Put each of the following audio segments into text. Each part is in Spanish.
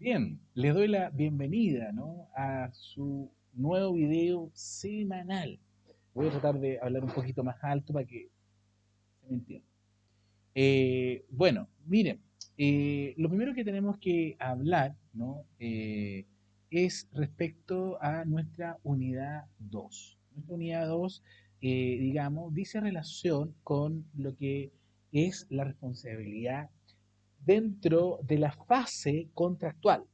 Bien, les doy la bienvenida, ¿no?, a su nuevo video semanal. Voy a tratar de hablar un poquito más alto para que se me entienda. Bueno, miren, lo primero que tenemos que hablar, ¿no?, es respecto a nuestra unidad 2. Nuestra unidad 2, digamos, dice relación con lo que es la responsabilidad dentro de la fase contractual.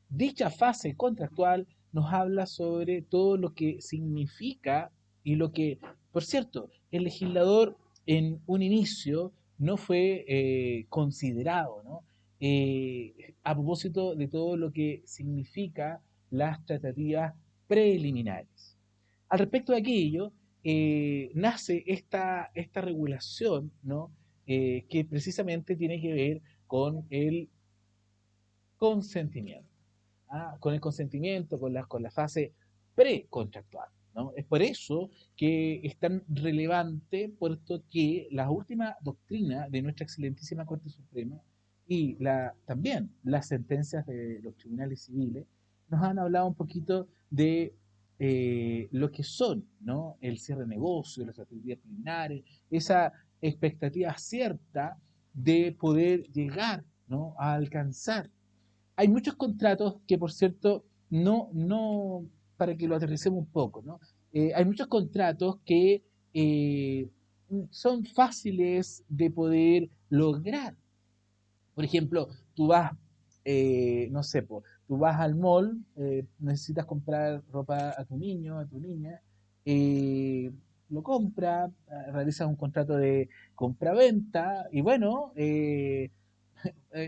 Dicha fase contractual nos habla sobre todo lo que significa y lo que, por cierto, el legislador en un inicio no fue considerado, ¿no? A propósito de todo lo que significa las tratativas preliminares. Al respecto de aquello, nace esta regulación, ¿no?, que precisamente tiene que ver con el consentimiento, ¿ah? Con el consentimiento, con la fase precontractual, ¿no? Es por eso que es tan relevante, puesto que la última doctrina de nuestra excelentísima Corte Suprema y también las sentencias de los tribunales civiles nos han hablado un poquito de lo que son, ¿no?, el cierre de negocio, las actividades preliminares, esa expectativa cierta de poder llegar, ¿no?, a alcanzar. Hay muchos contratos que, por cierto, para que lo aterricemos un poco, ¿no? Hay muchos contratos que eh, son fáciles de poder lograr. Por ejemplo, tú vas, no sé, tú vas al mall, necesitas comprar ropa a tu niño, a tu niña, eh, lo compra, realizas un contrato de compra-venta y bueno,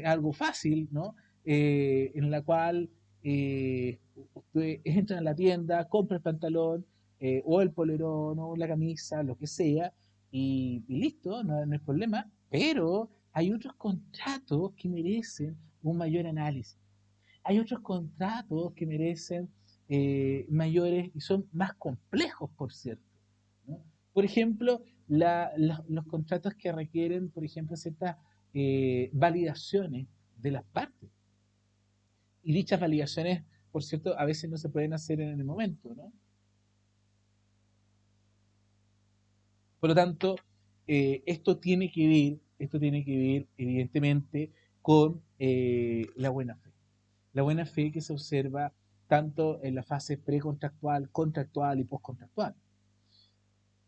algo fácil, ¿no? En la cual usted entra en la tienda, compra el pantalón o el polerón o la camisa, lo que sea, y listo, no hay problema. Pero hay otros contratos que merecen un mayor análisis. Hay otros contratos que merecen mayores y son más complejos, por cierto, ¿no? Por ejemplo, los contratos que requieren, por ejemplo, ciertas validaciones de las partes. Y dichas validaciones, por cierto, a veces no se pueden hacer en el momento, ¿no? Por lo tanto, esto tiene que ver evidentemente con la buena fe. La buena fe que se observa tanto en la fase precontractual, contractual y postcontractual.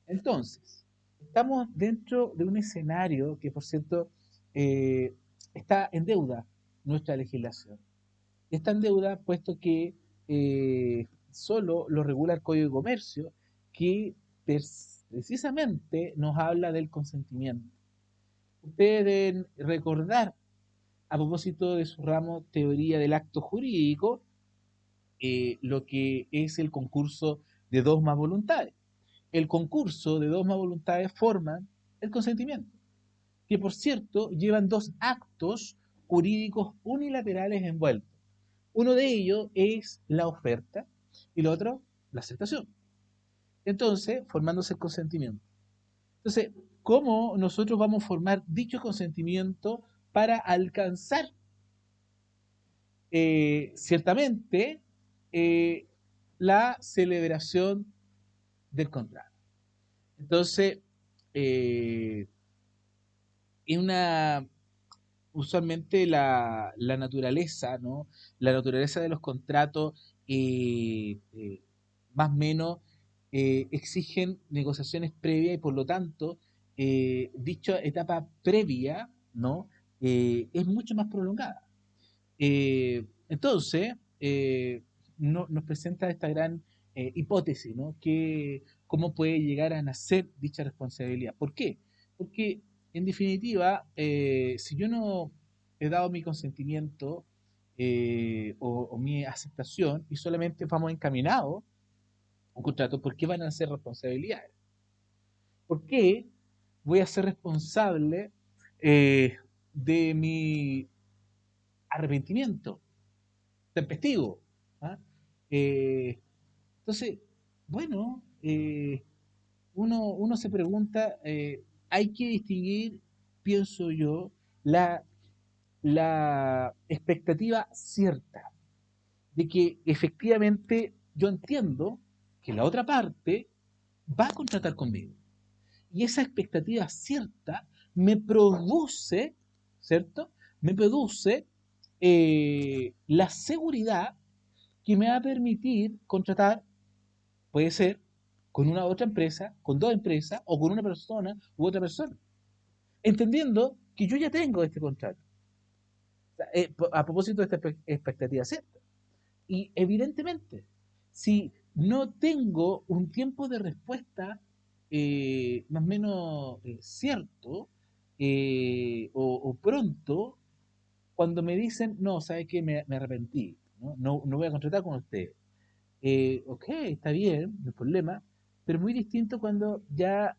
Entonces, estamos dentro de un escenario que, por cierto, eh, está en deuda nuestra legislación. Está en deuda puesto que solo lo regula el Código de Comercio, que precisamente nos habla del consentimiento. Ustedes deben recordar, a propósito de su ramo teoría del acto jurídico, lo que es el concurso de dos más voluntades. El concurso de dos más voluntades forman el consentimiento, que por cierto llevan dos actos jurídicos unilaterales envueltos. Uno de ellos es la oferta y el otro la aceptación. Entonces, formándose el consentimiento. Entonces, ¿cómo nosotros vamos a formar dicho consentimiento para alcanzar ciertamente eh, la celebración del contrato? Entonces, eh, es una usualmente la naturaleza, ¿no? La naturaleza de los contratos más o menos exigen negociaciones previas y por lo tanto dicha etapa previa, ¿no? Es mucho más prolongada. Entonces, nos presenta esta gran hipótesis, ¿no? Que cómo puede llegar a nacer dicha responsabilidad. ¿Por qué? Porque, en definitiva, si yo no he dado mi consentimiento o mi aceptación y solamente vamos encaminados a un contrato, ¿por qué van a ser responsabilidades? ¿Por qué voy a ser responsable de mi arrepentimiento tempestivo? ¿Ah? Eh, entonces, bueno, uno se pregunta, hay que distinguir, pienso yo, la la expectativa cierta de que efectivamente yo entiendo que la otra parte va a contratar conmigo. Y esa expectativa cierta me produce, ¿cierto? Me produce la seguridad que me va a permitir contratar, puede ser, con una otra empresa, con dos empresas, o con una persona u otra persona. Entendiendo que yo ya tengo este contrato. O sea, a propósito de esta expectativa cierta. Y evidentemente, si no tengo un tiempo de respuesta más o menos cierto o pronto, cuando me dicen, no, ¿sabes qué? Me arrepentí, ¿no? No voy a contratar con usted. Ok, está bien, no hay problema, pero muy distinto cuando ya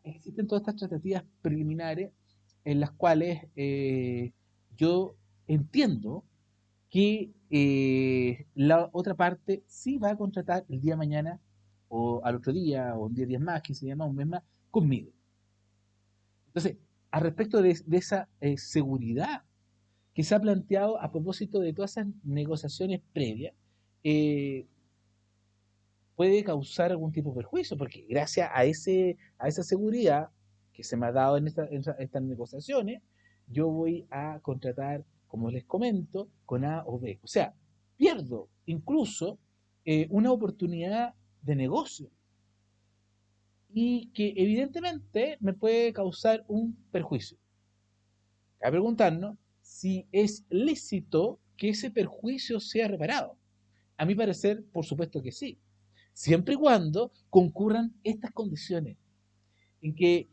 existen todas estas tratativas preliminares en las cuales yo entiendo que la otra parte sí va a contratar el día de mañana o al otro día o un 10 días más, 15 días más, un mes más, conmigo. Entonces, al respecto de esa seguridad que se ha planteado a propósito de todas esas negociaciones previas, eh, puede causar algún tipo de perjuicio, porque gracias a esa seguridad que se me ha dado estas negociaciones, yo voy a contratar, como les comento, con A o B. O sea, pierdo incluso una oportunidad de negocio y que evidentemente me puede causar un perjuicio. A preguntarnos si es lícito que ese perjuicio sea reparado. A mi parecer, por supuesto que sí, siempre y cuando concurran estas condiciones, en que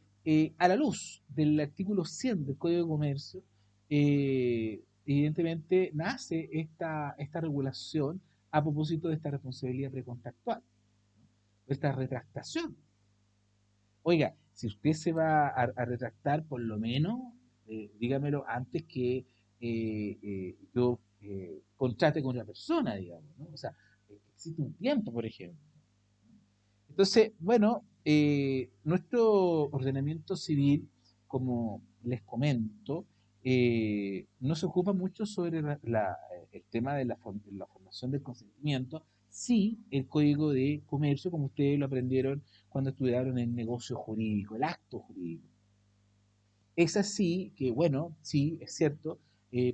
a la luz del artículo 100 del Código de Comercio, evidentemente nace esta regulación a propósito de esta responsabilidad precontractual, de esta retractación. Oiga, si usted se va a retractar, por lo menos dígamelo antes que yo contrate con la persona, digamos, ¿no? O sea, existe un tiempo, por ejemplo. Entonces, bueno, nuestro ordenamiento civil, como les comento, no se ocupa mucho sobre el tema de la formación del consentimiento, sí el código de comercio, como ustedes lo aprendieron cuando estudiaron el negocio jurídico, el acto jurídico. Es así que, bueno, sí, es cierto,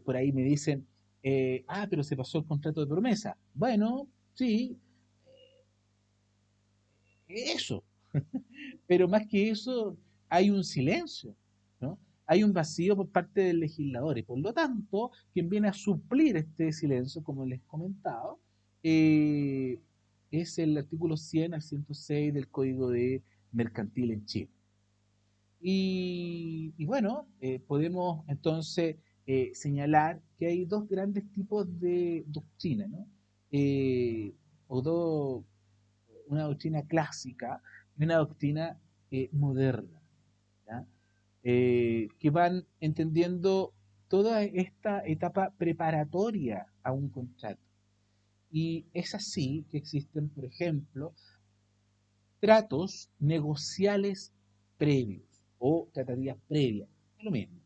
por ahí me dicen, pero se pasó el contrato de promesa. Bueno, sí, eso. Pero más que eso, hay un silencio, ¿no? Hay un vacío por parte del legislador y por lo tanto, quien viene a suplir este silencio, como les comentaba, eh, es el artículo 100 al 106 del Código de Mercantil en Chile. Y bueno, podemos entonces señalar que hay dos grandes tipos de doctrina, ¿no? Eh, o dos, una doctrina clásica y una doctrina moderna, ¿ya? Que van entendiendo toda esta etapa preparatoria a un contrato. Y es así que existen, por ejemplo, tratos negociales previos o tratativas previas, es lo mismo.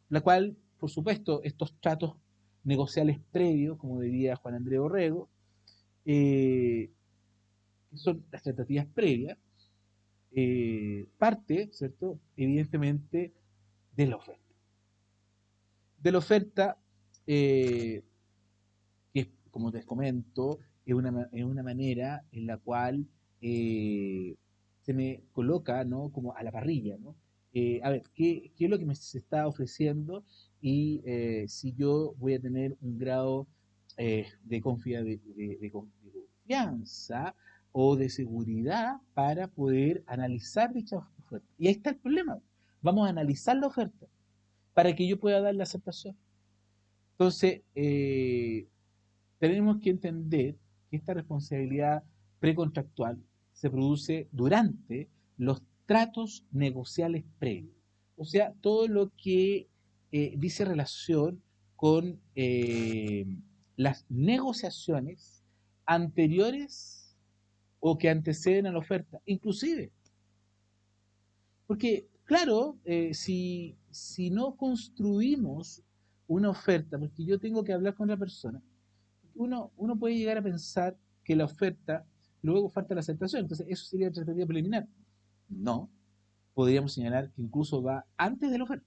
La cual, por supuesto, estos tratos negociales previos, como diría Juan Andrés Orrego, eh, que son las tratativas previas, parte, ¿cierto? Evidentemente de la oferta. De la oferta, eh, que como les comento, es una manera en la cual se me coloca, ¿no? Como a la parrilla, ¿no? A ver, ¿qué es lo que me se está ofreciendo? Y si yo voy a tener un grado de confianza o de seguridad para poder analizar dicha oferta. Y ahí está el problema. Vamos a analizar la oferta para que yo pueda dar la aceptación. Entonces, tenemos que entender que esta responsabilidad precontractual se produce durante los tratos negociales previos. O sea, todo lo que dice relación con las negociaciones anteriores o que anteceden a la oferta, inclusive. Porque, claro, si no construimos una oferta, porque yo tengo que hablar con la persona, uno puede llegar a pensar que la oferta, luego falta la aceptación, entonces eso sería tratativa preliminar. No, podríamos señalar que incluso va antes de la oferta.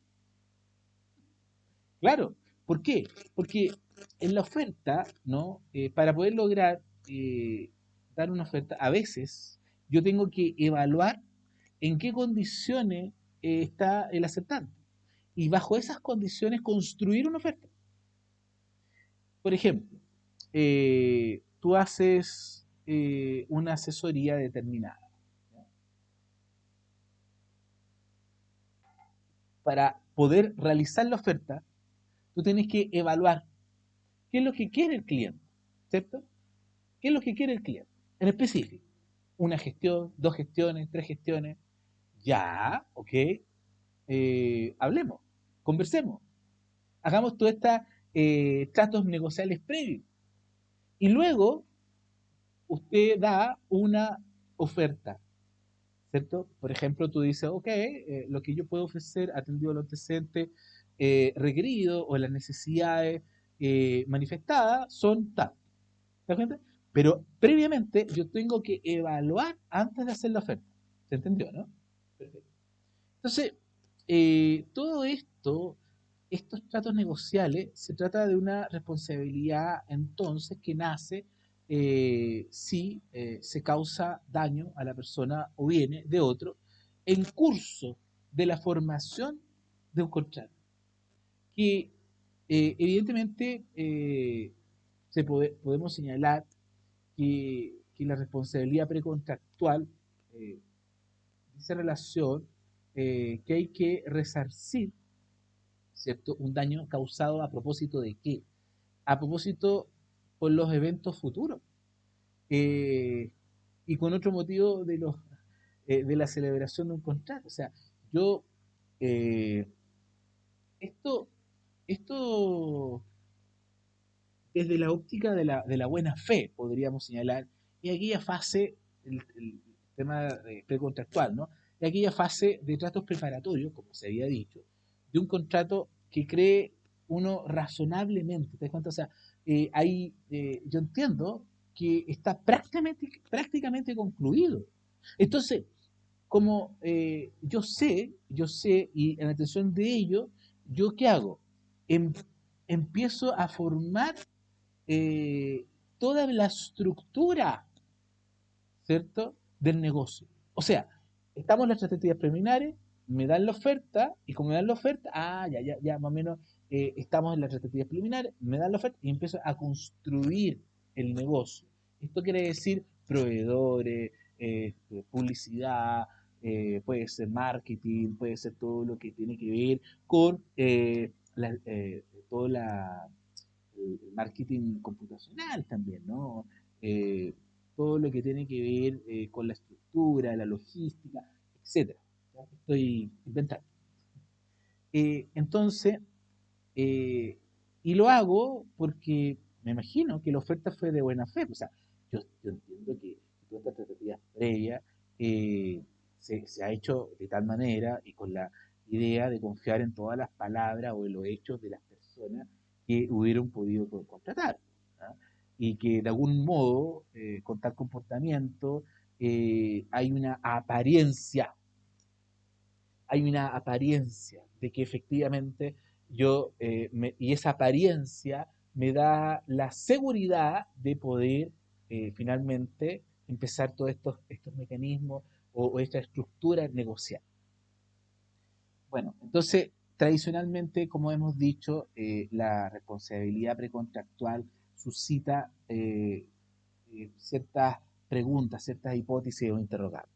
Claro, ¿por qué? Porque en la oferta, ¿no? Para poder lograr dar una oferta, a veces yo tengo que evaluar en qué condiciones está el aceptante y bajo esas condiciones construir una oferta. Por ejemplo, tú haces una asesoría determinada. ¿Ya? Para poder realizar la oferta, tú tienes que evaluar qué es lo que quiere el cliente, ¿cierto? ¿Qué es lo que quiere el cliente? En específico, una gestión, dos gestiones, tres gestiones. Ya, ok, hablemos, conversemos, hagamos todos estos tratos negociales previos. Y luego usted da una oferta, ¿cierto? Por ejemplo, tú dices, ok, lo que yo puedo ofrecer atendido a los antecedentes requeridos o las necesidades manifestadas son tal. ¿Te das cuenta? Pero previamente yo tengo que evaluar antes de hacer la oferta. ¿Se entendió, no? Perfecto. Entonces, todo esto, estos tratos negociales, se trata de una responsabilidad entonces que nace si se causa daño a la persona o viene de otro en curso de la formación de un contrato. Que evidentemente podemos señalar que la responsabilidad precontractual dice relación que hay que resarcir, ¿cierto? Un daño causado a propósito de qué? A propósito por los eventos futuros eh, y con otro motivo de la celebración de un contrato. O sea, yo, eh, esto, esto desde la óptica de la buena fe, podríamos señalar, y aquella fase, el tema precontractual, ¿no? Y aquella fase de tratos preparatorios, como se había dicho, de un contrato que cree uno razonablemente, ¿te das cuenta? O sea, yo entiendo que está prácticamente concluido. Entonces, como yo sé, y en atención de ello, ¿yo qué hago? Em- Empiezo a formar eh, toda la estructura, ¿cierto?, del negocio. O sea, estamos en las tratativas preliminares, me dan la oferta, y como me dan la oferta, ya, más o menos estamos en las tratativas preliminares, me dan la oferta y empiezo a construir el negocio. Esto quiere decir proveedores, publicidad, puede ser marketing, puede ser todo lo que tiene que ver con toda el marketing computacional también, ¿no? Eh, todo lo que tiene que ver con la estructura, la logística, etcétera. ¿Ya? Estoy inventando. Entonces, eh, y lo hago porque me imagino que la oferta fue de buena fe. O sea, yo entiendo que todas estas tratativas previas se ha hecho de tal manera y con la idea de confiar en todas las palabras o en los hechos de las personas que hubieron podido contratar. ¿Ah? Y que de algún modo, con tal comportamiento, hay una apariencia de que efectivamente y esa apariencia me da la seguridad de poder finalmente empezar todos estos mecanismos o esta estructura negocial. Bueno, entonces, tradicionalmente, como hemos dicho, la responsabilidad precontractual suscita ciertas preguntas, ciertas hipótesis o interrogantes.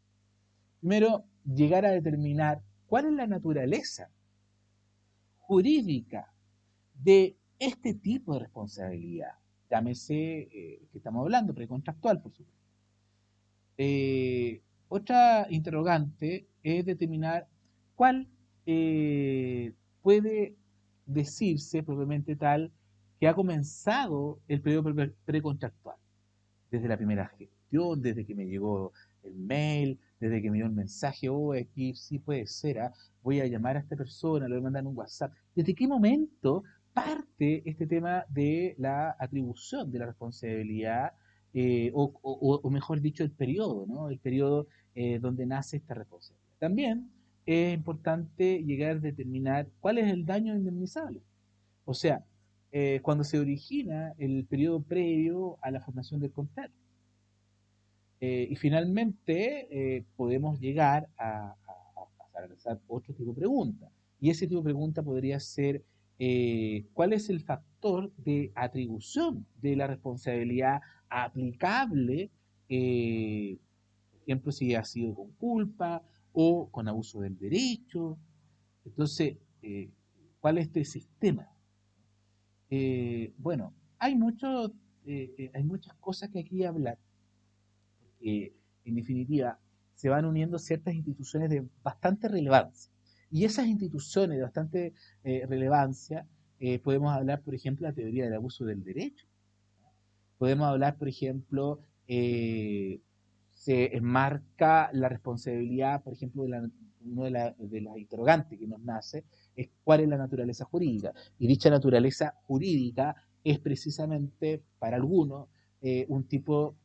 Primero, llegar a determinar cuál es la naturaleza jurídica de este tipo de responsabilidad. Llámese que estamos hablando, precontractual, por supuesto. Otra interrogante es determinar cuál puede decirse propiamente tal que ha comenzado el periodo precontractual. Desde la primera gestión, desde que me llegó el mail, desde que me dio un mensaje, oh, aquí sí puede ser, ¿ah? Voy a llamar a esta persona, le voy a mandar un WhatsApp. ¿Desde qué momento parte este tema de la atribución de la responsabilidad, o mejor dicho, el periodo, ¿no? El periodo donde nace esta responsabilidad? También es importante llegar a determinar cuál es el daño indemnizable. O sea, cuando se origina el periodo previo a la formación del contrato. Y finalmente podemos llegar a realizar otro tipo de pregunta. Y ese tipo de pregunta podría ser, ¿cuál es el factor de atribución de la responsabilidad aplicable? Por ejemplo, si ha sido con culpa o con abuso del derecho. Entonces, ¿cuál es este sistema? Bueno, hay muchas cosas que aquí hablar, porque en definitiva se van uniendo ciertas instituciones de bastante relevancia. Y esas instituciones de bastante relevancia, podemos hablar, por ejemplo, de la teoría del abuso del derecho. Podemos hablar, por ejemplo, se enmarca la responsabilidad, por ejemplo, uno de las interrogantes que nos nace es cuál es la naturaleza jurídica. Y dicha naturaleza jurídica es precisamente para algunos un tipo,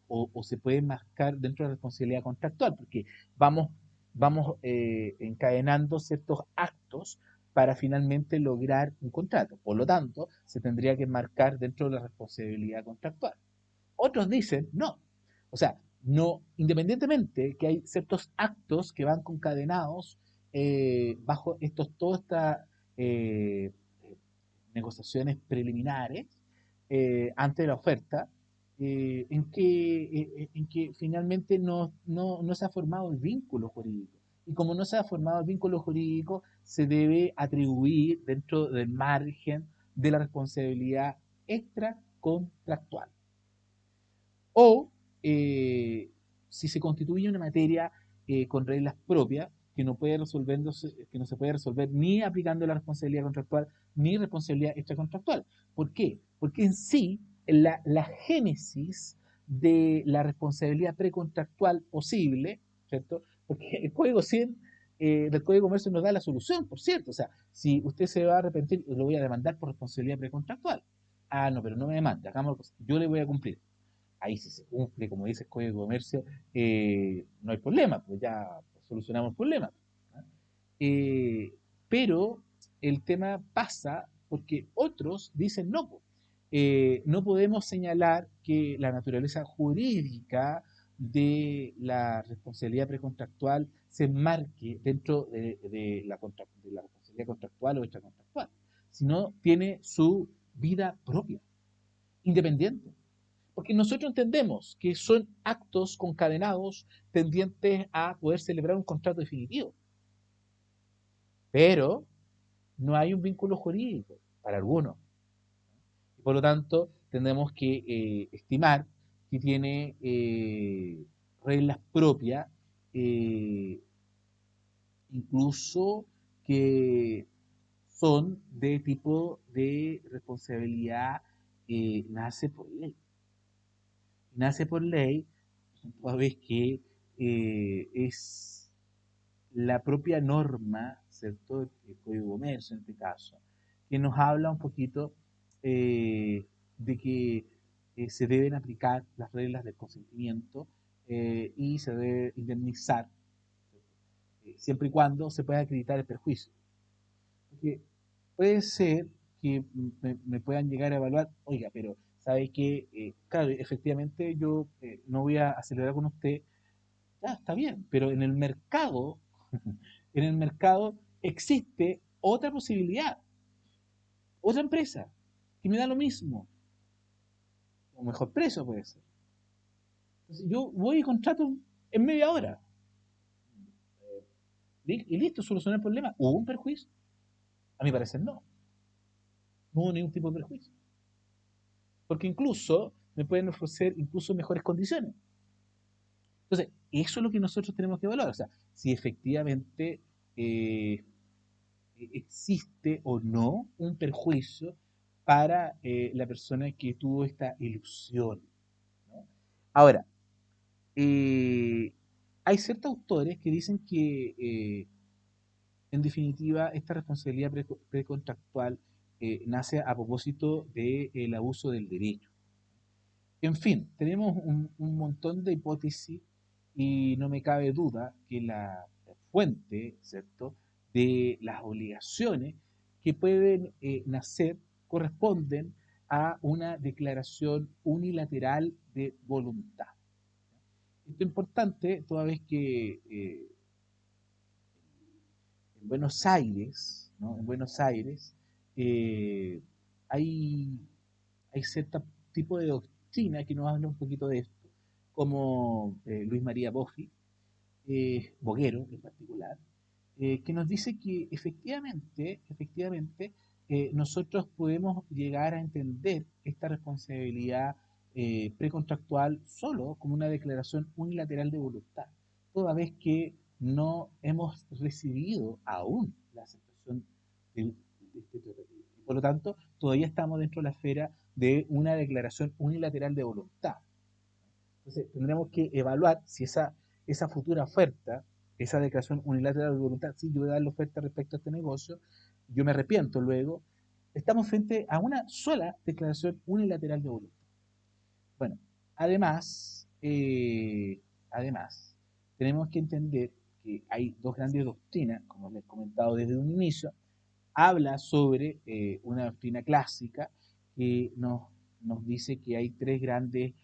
o se puede enmarcar dentro de la responsabilidad contractual, porque vamos encadenando ciertos actos para finalmente lograr un contrato. Por lo tanto, se tendría que enmarcar dentro de la responsabilidad contractual. Otros dicen no. O sea, no, independientemente que hay ciertos actos que van concadenados bajo todas estas eh, negociaciones preliminares antes de la oferta, en que finalmente no se ha formado el vínculo jurídico. Y como no se ha formado el vínculo jurídico, se debe atribuir dentro del margen de la responsabilidad extracontractual. O si se constituye una materia con reglas propias que no se puede resolver ni aplicando la responsabilidad contractual ni responsabilidad extracontractual. ¿Por qué? Porque en sí la génesis de la responsabilidad precontractual posible, ¿cierto? Porque el Código 100 del Código de Comercio nos da la solución, por cierto. O sea, si usted se va a arrepentir, lo voy a demandar por responsabilidad precontractual. Ah, no, pero no me demande, hagamos, yo le voy a cumplir. Ahí si se cumple, como dice el Código de Comercio, no hay problema, pues ya solucionamos el problema. ¿Ah? Eh, pero el tema pasa porque otros dicen no, pues, no podemos señalar que la naturaleza jurídica de la responsabilidad precontractual se enmarque dentro de la responsabilidad contractual o extracontractual, sino tiene su vida propia, independiente. Porque nosotros entendemos que son actos concadenados tendientes a poder celebrar un contrato definitivo. Pero no hay un vínculo jurídico para algunos. Y por lo tanto, tendremos que estimar que tiene reglas propias, eh, incluso que son de tipo de responsabilidad, nace por ley. Nace por ley, toda vez que es la propia norma, ¿cierto? El Código de Comercio en este caso, que nos habla un poquito de que se deben aplicar las reglas del consentimiento y se debe indemnizar siempre y cuando se pueda acreditar el perjuicio. Porque puede ser que me puedan llegar a evaluar, oiga, pero ¿sabe qué? Claro, efectivamente yo no voy a acelerar con usted, ya está bien, pero en el mercado, en el mercado existe otra posibilidad, otra empresa, que me da lo mismo, o mejor precio puede ser. Entonces, yo voy y contrato en media hora, y listo, solucioné el problema. ¿Hubo un perjuicio? A mi parecer no, no hubo ningún tipo de perjuicio. Porque incluso me pueden ofrecer incluso mejores condiciones. Entonces, eso es lo que nosotros tenemos que evaluar. O sea, si efectivamente eh, existe o no un perjuicio para la persona que tuvo esta ilusión, ¿no? Ahora, eh, hay ciertos autores que dicen que, en definitiva, esta responsabilidad precontractual nace a propósito del abuso del derecho. En fin, tenemos un montón de hipótesis y no me cabe duda que la fuente, ¿cierto?, de las obligaciones que pueden nacer corresponden a una declaración unilateral de voluntad. Esto es importante toda vez que en Buenos Aires, ¿no? En Buenos Aires eh, hay, hay cierto tipo de doctrina que nos habla un poquito de esto, como Luis María Boffi, Boguero en particular, que nos dice que efectivamente nosotros podemos llegar a entender esta responsabilidad precontractual solo como una declaración unilateral de voluntad, toda vez que no hemos recibido aún la aceptación de este tratado. Por lo tanto, todavía estamos dentro de la esfera de una declaración unilateral de voluntad. Entonces, tendremos que evaluar si esa futura oferta, esa declaración unilateral de voluntad, si yo voy a dar la oferta respecto a este negocio, yo me arrepiento luego, estamos frente a una sola declaración unilateral de voluntad. Bueno, además, además, tenemos que entender que hay dos grandes doctrinas, como les he comentado desde un inicio, habla sobre una doctrina clásica que nos dice que hay tres grandes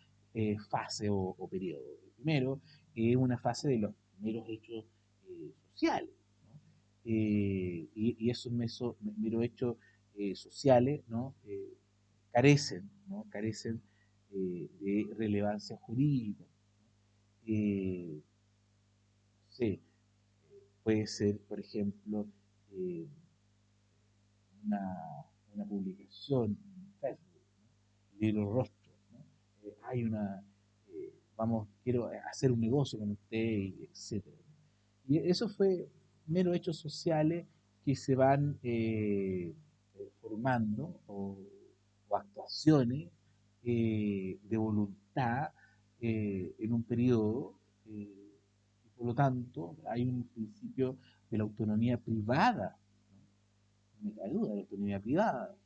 fases o periodos. El primero es una fase de los meros hechos sociales, ¿no? Y esos meros hechos sociales, ¿no? Carecen de relevancia jurídica. ¿No? Sí, puede ser, por ejemplo, eh, una publicación en Facebook, ¿no? Libro Rostro, ¿no? Hay quiero hacer un negocio con usted, etcétera. Y eso fue meros hechos sociales que se van formando o actuaciones de voluntad en un periodo y por lo tanto hay un principio de la autonomía privada, no me cabe duda, de la autonomía privada,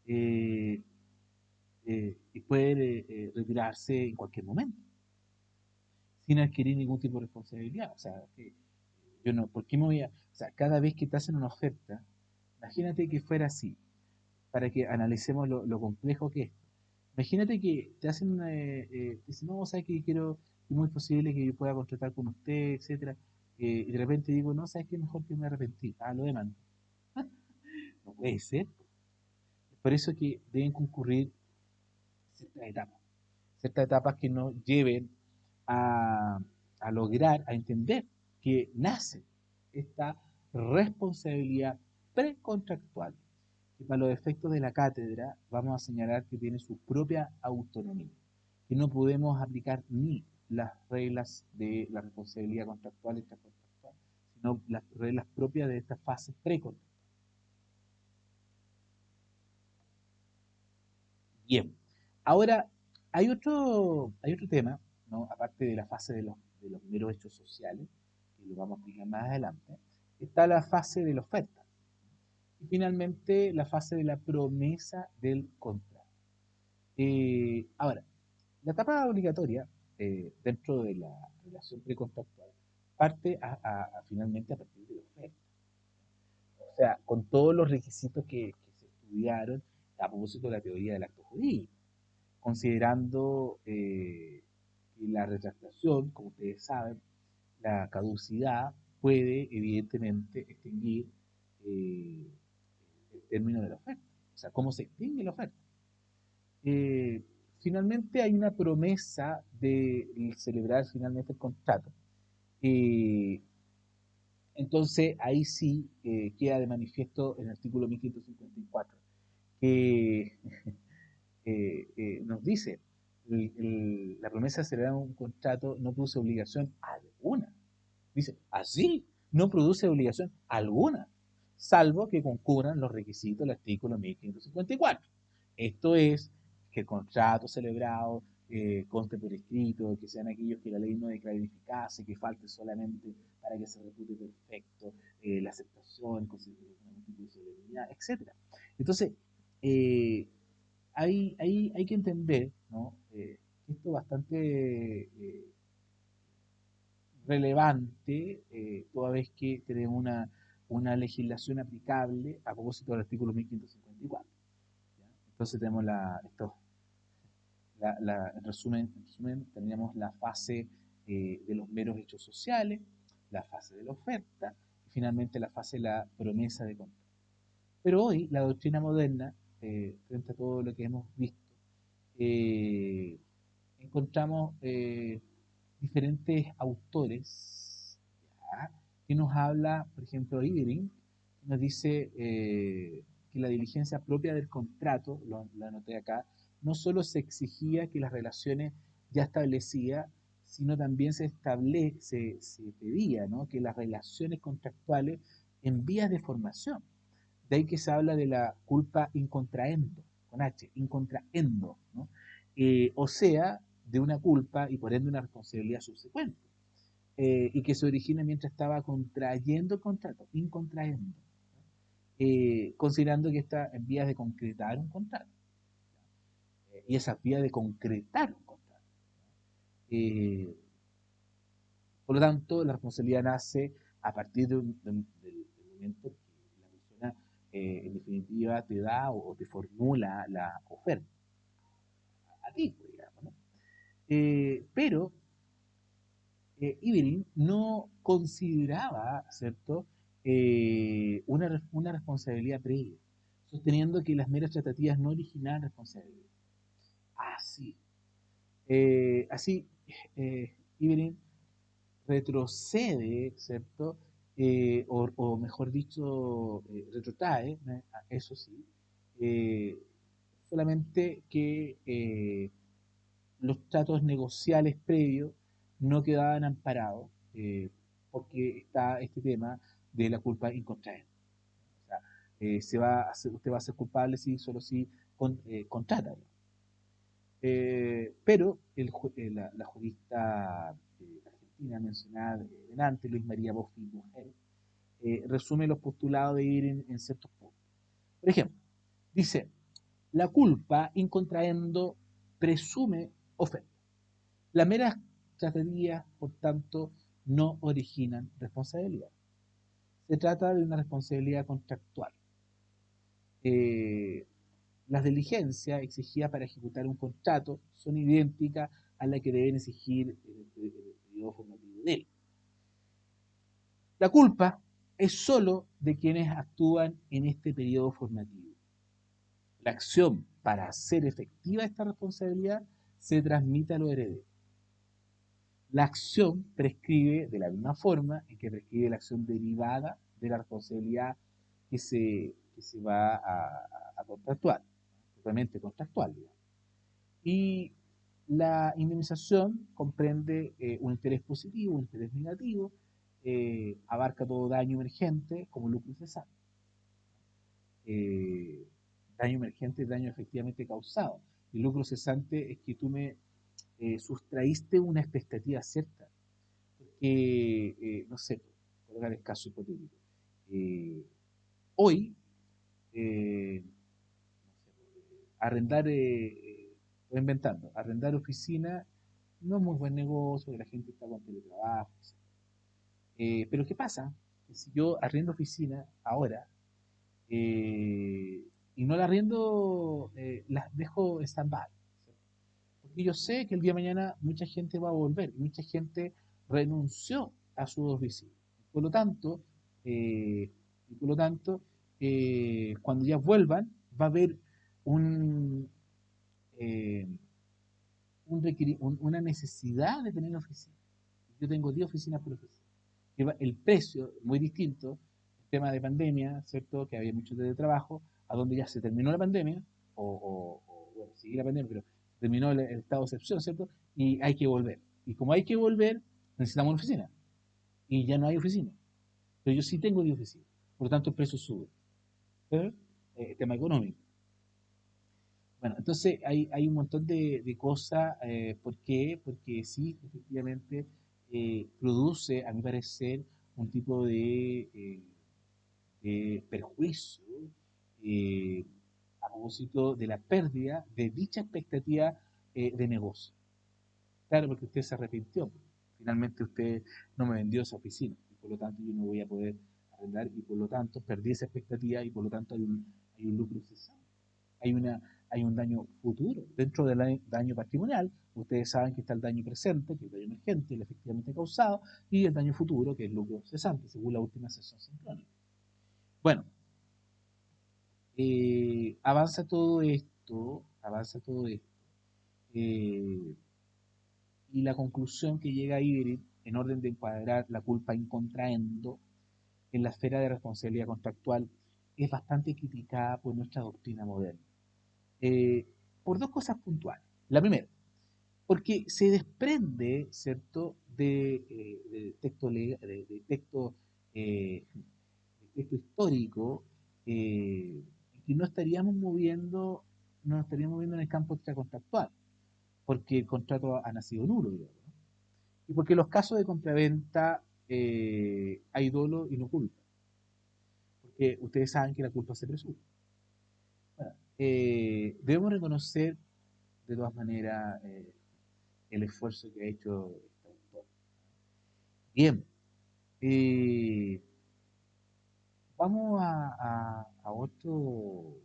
eh, y puede retirarse en cualquier momento, sin adquirir ningún tipo de responsabilidad. O sea, que yo no, ¿por qué me voy a...? O sea, cada vez que te hacen una oferta, imagínate que fuera así, para que analicemos lo complejo que es. Imagínate que te hacen una... te dicen, no, sabes que quiero, es muy posible que yo pueda contratar con usted, etcétera, y de repente digo, no, sabes que mejor que me arrepentí, lo demando. No puede ser. Es por eso que deben concurrir ciertas etapas. Ciertas etapas que nos lleven a, a lograr, a entender que nace esta responsabilidad precontractual, que para los efectos de la cátedra vamos a señalar que tiene su propia autonomía, que no podemos aplicar ni las reglas de la responsabilidad contractual y extracontractual, sino las reglas propias de esta fase precontractual. Bien, ahora hay otro tema, ¿no? Aparte de la fase de los meros hechos sociales, que lo vamos a explicar más adelante, está la fase de la oferta y finalmente la fase de la promesa del contrato. Ahora, la etapa obligatoria dentro de la relación precontractual parte finalmente a partir de la oferta, o sea, con todos los requisitos que se estudiaron a propósito de la teoría del acto jurídico, considerando que la retractación, como ustedes saben, la caducidad puede evidentemente extinguir eh, el término de la oferta. O sea, cómo se extingue la oferta. Eh, Finalmente hay una promesa de celebrar finalmente el contrato. Eh, entonces ahí sí queda de manifiesto en el artículo 1554 que nos dice, la promesa de celebrar un contrato no produce obligación alguna. Dice, así, no produce obligación alguna, salvo que concurran los requisitos del artículo 1554. Esto es, que el contrato celebrado conste por escrito, que sean aquellos que la ley no declare ineficaz, que falte solamente para que se repute perfecto, la aceptación, algún tipo de solemnidad, etc. Entonces, hay que entender, ¿no? Que esto es bastante relevante, toda vez que tenemos una legislación aplicable a propósito del artículo 1554. ¿Ya? Entonces tenemos en resumen, teníamos la fase de los meros hechos sociales, la fase de la oferta y finalmente la fase de la promesa de contrato. Pero hoy la doctrina moderna, frente a todo lo que hemos visto, eh, encontramos diferentes autores, ¿ya? Que nos habla, por ejemplo, Ibering, nos dice que la diligencia propia del contrato, lo anoté acá, no solo se exigía que las relaciones ya establecidas, sino también se pedía, ¿no? Que las relaciones contractuales en vías de formación. De ahí que se habla de la culpa in contraendo, con H, in contraendo, ¿no? O sea, de una culpa y por ende una responsabilidad subsecuente, y que se origina mientras estaba contrayendo el contrato, incontraendo, considerando que está en vías de concretar un contrato, y esa vía de concretar un contrato. Eh, por lo tanto, la responsabilidad nace a partir del momento que la persona, en definitiva, te da o te formula la oferta a ti, pues, digamos, ¿no? Pero Ibering no consideraba, ¿cierto?, una responsabilidad previa, sosteniendo que las meras tratativas no originaban responsabilidad. Así, así, Ibering retrocede, ¿cierto? O mejor dicho, retrotrae, eso sí, eh, solamente que los tratos negociales previos no quedaban amparados, porque está este tema de la culpa incontraente. O sea, usted va a ser culpable si solo si contrata. Pero la jurista argentina mencionada delante, Luis María Boffi, mujer, resume los postulados de ir en ciertos puntos. Por ejemplo, dice, la culpa incontraendo presume oferta. Las meras tratativas, por tanto, no originan responsabilidad. Se trata de una responsabilidad contractual. Eh, las diligencias exigidas para ejecutar un contrato son idénticas a las que deben exigir el periodo formativo de él. La culpa es sólo de quienes actúan en este periodo formativo. La acción para hacer efectiva esta responsabilidad se transmite a los herederos. La acción prescribe de la misma forma en que prescribe la acción derivada de la responsabilidad que se va a contractuar, totalmente contractual, digamos. Y la indemnización comprende un interés positivo, un interés negativo, abarca todo daño emergente como lucro cesante. Eh, Daño emergente es daño efectivamente causado. El lucro cesante es que tú me sustraíste una expectativa cierta. No sé, colocar el caso hipotético. Eh, Hoy, arrendar, estoy inventando, arrendar oficina no es muy buen negocio, la gente está con teletrabajo. Pero ¿qué pasa? Que si yo arriendo oficina ahora, y no la arriendo, las dejo stand-by. Porque yo sé que el día de mañana mucha gente va a volver, y mucha gente renunció a su oficina. Por lo tanto, eh, por lo tanto cuando ya vuelvan, va a haber un, eh, una necesidad de tener oficina. Yo tengo 10 oficinas por oficina. El precio muy distinto, el tema de pandemia, ¿cierto? Que había mucho teletrabajo, a donde ya se terminó la pandemia, bueno, sigue la pandemia, pero terminó el estado de excepción, ¿cierto? Y hay que volver. Y como hay que volver, necesitamos una oficina. Y ya no hay oficina. Pero yo sí tengo 10 oficinas. Por lo tanto, el precio sube. ¿Eh? Tema económico. Bueno, entonces hay un montón de cosas. ¿Por qué? Porque sí, efectivamente, produce, a mi parecer, un tipo de perjuicio eh, a propósito de la pérdida de dicha expectativa de negocio. Claro, porque usted se arrepintió. Finalmente usted no me vendió esa oficina y por lo tanto yo no voy a poder arrendar y por lo tanto perdí esa expectativa y por lo tanto hay un lucro cesante. Hay, una, hay un daño futuro. Dentro del daño patrimonial, ustedes saben que está el daño presente, que es el daño emergente, el efectivamente causado, y el daño futuro, que es el lucro cesante, según la última sesión sincrónica. Bueno, avanza todo esto, eh, y la conclusión que llega a Iberit, en orden de encuadrar la culpa in contraendo en la esfera de responsabilidad contractual, es bastante criticada por nuestra doctrina moderna. Eh, por dos cosas puntuales. La primera, porque se desprende, ¿cierto?, de texto, de texto histórico, que no nos estaríamos moviendo en el campo extracontractual, porque el contrato ha nacido nulo, digamos, ¿no? Y porque en los casos de compraventa hay dolo y no culpa, porque ustedes saben que la culpa se presume. Bueno, debemos reconocer de todas maneras el esfuerzo que ha hecho este autor. Bien, eh, vamos a otro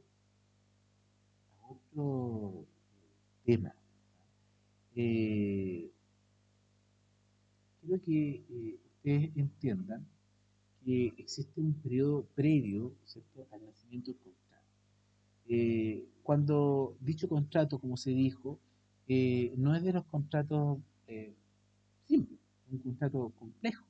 tema. Eh, Quiero que ustedes entiendan que existe un periodo previo, ¿cierto?, al nacimiento del contrato. Cuando dicho contrato, como se dijo, no es de los contratos simples, un contrato complejo,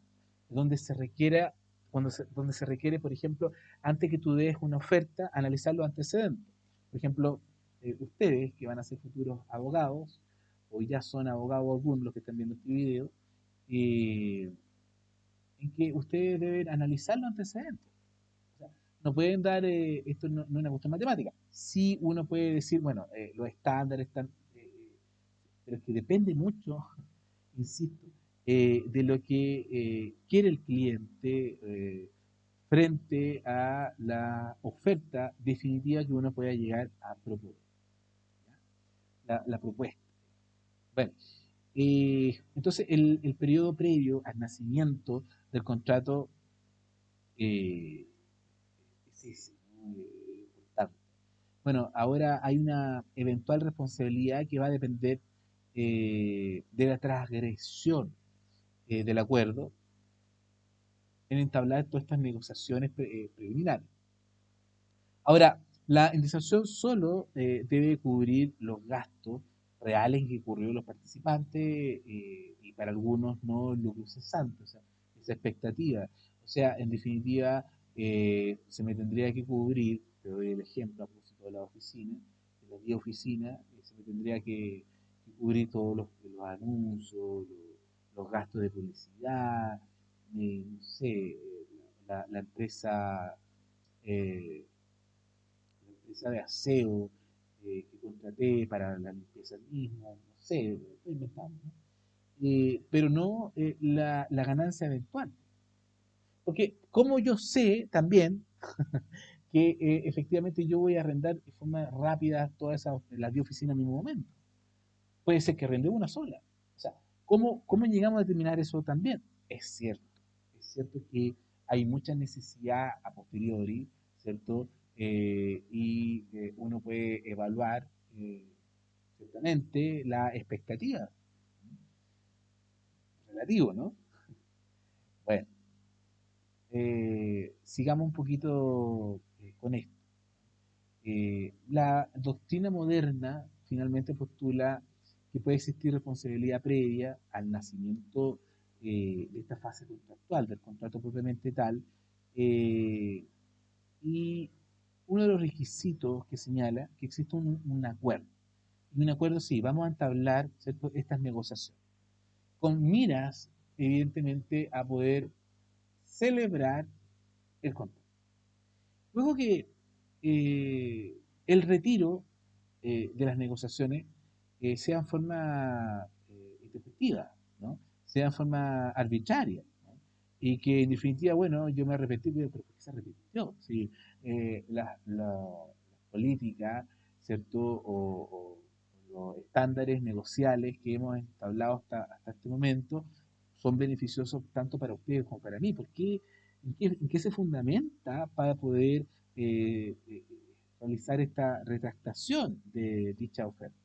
donde se requiera, donde se requiere, por ejemplo, antes que tú des una oferta, analizar los antecedentes. Por ejemplo, ustedes que van a ser futuros abogados, o ya son abogados algunos los que están viendo este video, eh, en que ustedes deben analizar los antecedentes. O sea, no pueden dar, esto no es una cuestión matemática. Sí uno puede decir, bueno, los estándares están, pero es que depende mucho, insisto, de lo que quiere el cliente frente a la oferta definitiva que uno pueda llegar a proponer, ¿ya? La propuesta. Bueno, entonces el periodo previo al nacimiento del contrato eh, es muy importante. Bueno, ahora hay una eventual responsabilidad que va a depender de la transgresión del acuerdo en entablar todas estas negociaciones preliminares. Ahora, la indemnización solo debe cubrir los gastos reales en que incurrieron los participantes y para algunos no el lucro cesante, o sea, esa expectativa. O sea, en definitiva, se me tendría que cubrir, te doy el ejemplo a propósito de la oficina, de la vía oficina, se me tendría que cubrir todos los anuncios, los gastos de publicidad, no sé, la empresa eh, la empresa de aseo que contraté para la limpieza mismo, no sé, estoy inventando, ¿no? Pero no la ganancia eventual. Porque como yo sé también que efectivamente yo voy a arrendar de forma rápida todas las 10 oficinas en mi momento. Puede ser que arrende una sola. O sea, ¿cómo llegamos a determinar eso también? Es cierto que hay mucha necesidad a posteriori, ¿cierto? Y uno puede evaluar ciertamente la expectativa, relativo, ¿no? Bueno, sigamos un poquito con esto. La doctrina moderna finalmente postula que puede existir responsabilidad previa al nacimiento de esta fase contractual, del contrato propiamente tal, eh, y uno de los requisitos que señala que existe un acuerdo. Y un acuerdo, sí, vamos a entablar, ¿cierto?, estas negociaciones, con miras, evidentemente, a poder celebrar el contrato. Luego que el retiro de las negociaciones sea en forma intempestiva, ¿no? Sea en forma arbitraria, ¿no? Y que en definitiva, bueno, yo me arrepentí, pero ¿por qué se arrepintió? Si las políticas, ¿cierto? O los estándares negociales que hemos establecido hasta este momento son beneficiosos tanto para ustedes como para mí. ¿Por qué? En qué se fundamenta para poder eh, eh, realizar esta retractación de dicha oferta?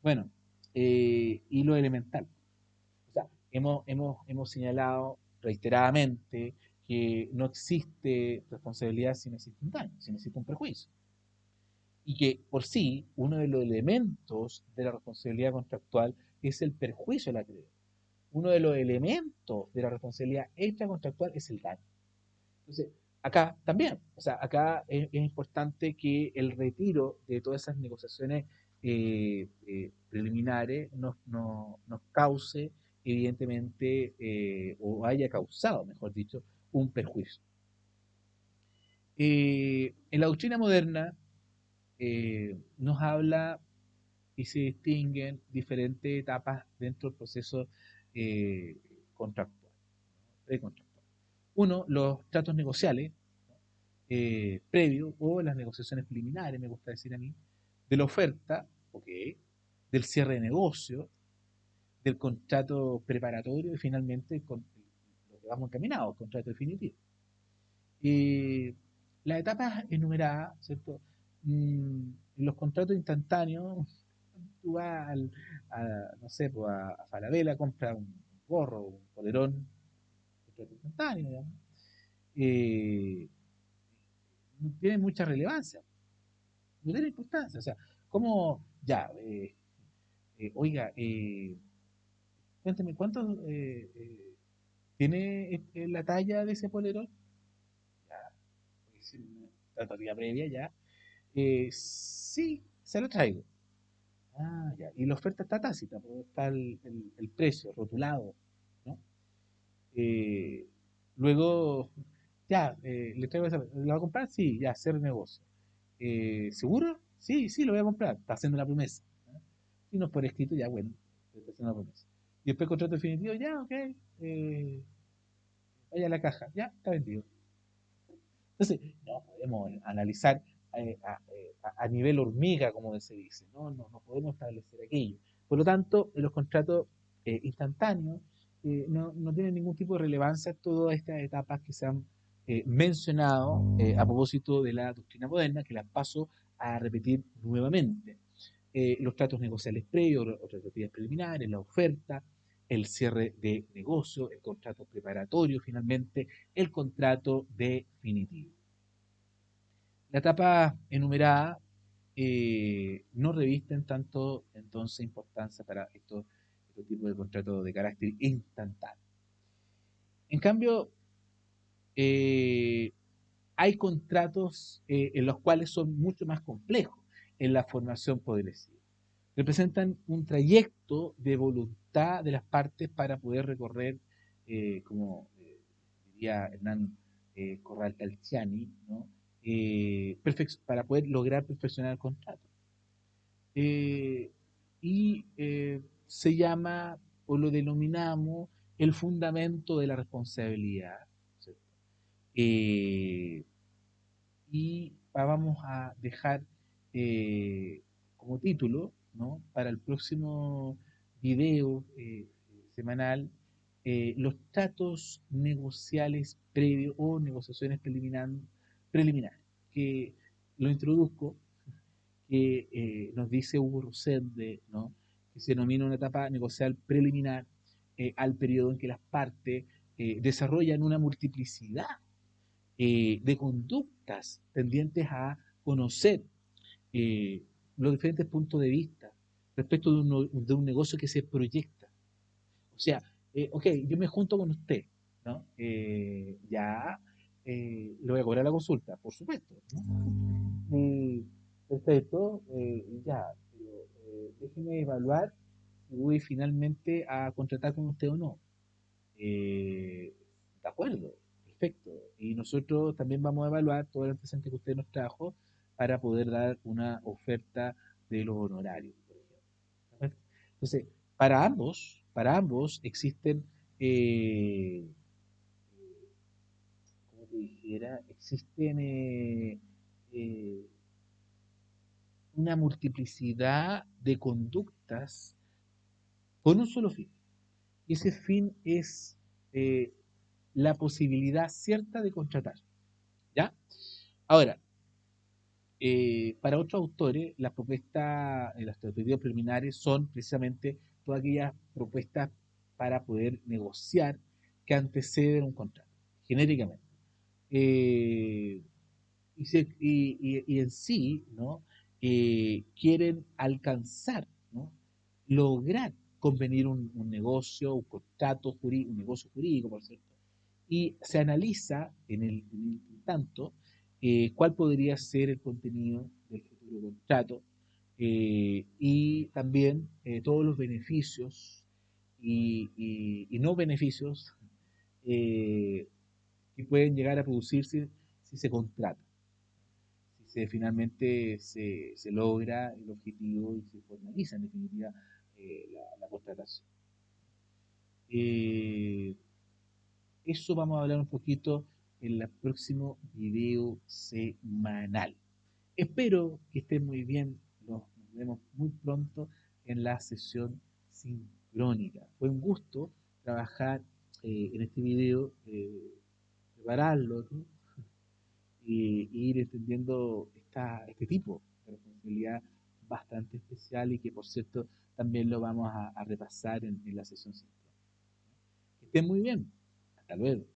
Bueno, y lo elemental. O sea, hemos señalado reiteradamente que no existe responsabilidad si no existe un daño, si no existe un perjuicio. Y que por sí, uno de los elementos de la responsabilidad contractual es el perjuicio al acreedor. Uno de los elementos de la responsabilidad extracontractual es el daño. Entonces, acá también, o sea, acá es importante que el retiro de todas esas negociaciones preliminares nos cause, evidentemente, o haya causado, mejor dicho, un perjuicio. En la doctrina moderna nos habla y se distinguen diferentes etapas dentro del proceso eh, contractual, precontractual. Uno, los tratos negociales, previo o las negociaciones preliminares, me gusta decir a mí, de la oferta, ok, del cierre de negocio, del contrato preparatorio y finalmente con lo que vamos encaminados, el contrato definitivo. Las etapas enumeradas, ¿cierto? En los contratos instantáneos, tú vas no sé, pues a Falabella, compras un gorro, un polerón, contrato instantáneo, digamos. Eh, no tiene mucha relevancia, no tiene importancia. O sea, ¿cómo ya? Oiga, cuénteme, ¿cuánto tiene la talla de ese polerón? Ya, pues, una tarea previa ya. Sí, se lo traigo. Ah, ya. Y la oferta está tácita, porque está el precio rotulado, ¿no? Eh, luego, ya, le traigo esa. ¿La va a comprar? Sí, ya, hacer negocio. ¿Seguro? Sí, sí, lo voy a comprar. Está haciendo la promesa. ¿No? Si no es por escrito, ya, bueno, está haciendo la promesa. Y después contrato definitivo, ya, ok. Vaya a la caja, ya, está vendido. Entonces, no podemos analizar a nivel hormiga, como se dice, no podemos establecer aquello. Por lo tanto, los contratos instantáneos no tienen ningún tipo de relevancia en todas estas etapas que se han mencionado a propósito de la doctrina moderna, que las paso a repetir nuevamente. Los tratos negociales previos o tratativas preliminares, la oferta, el cierre de negocio, el contrato preparatorio, finalmente, el contrato definitivo. La etapa enumerada no revisten tanto entonces importancia para estos tipos de contratos de carácter instantáneo. En cambio, eh, hay contratos en los cuales son mucho más complejos en la formación progresiva. Representan un trayecto de voluntad de las partes para poder recorrer, como diría Hernán Corral Calciani, ¿no? Para poder lograr perfeccionar el contrato. Eh, Se llama o lo denominamos el fundamento de la responsabilidad. ¿Cierto? Eh, Vamos a dejar como título, ¿no? Para el próximo video semanal, los tratos negociales previos o negociaciones preliminares, que lo introduzco, que nos dice Hugo Rosende, ¿no? Que se denomina una etapa negocial preliminar al periodo en que las partes desarrollan una multiplicidad de conductas tendientes a conocer eh, los diferentes puntos de vista respecto de un negocio que se proyecta. O sea, ok, yo me junto con usted, ¿no? Ya le voy a cobrar la consulta, por supuesto, ¿no? Perfecto, ya, pero déjeme evaluar si voy finalmente a contratar con usted o no. De acuerdo, perfecto. Y nosotros también vamos a evaluar todo el presente que usted nos trajo para poder dar una oferta de los honorarios, por ejemplo. Entonces, para ambos existen, eh, como te dijera, existen eh, una multiplicidad de conductas con un solo fin. Y ese fin es eh, la posibilidad cierta de contratar. ¿Ya? Ahora, para otros autores, las propuestas, las pedidos preliminares son precisamente todas aquellas propuestas para poder negociar que anteceden un contrato, genéricamente. Eh, y en sí, ¿no? Quieren alcanzar, ¿no? Lograr convenir un negocio, un contrato jurídico, un negocio jurídico, por cierto, y se analiza en el tanto cuál podría ser el contenido del futuro contrato y también todos los beneficios y no beneficios eh, que pueden llegar a producirse si se contrata, si finalmente se logra el objetivo y se formaliza en definitiva la contratación. Eh, Eso vamos a hablar un poquito en el próximo video semanal. Espero que estén muy bien. Nos vemos muy pronto en la sesión sincrónica. Fue un gusto trabajar en este video, prepararlo, ¿no? Y ir entendiendo este tipo de responsabilidad bastante especial y que, por cierto, también lo vamos a repasar en la sesión sincrónica. Que estén muy bien. Hasta luego.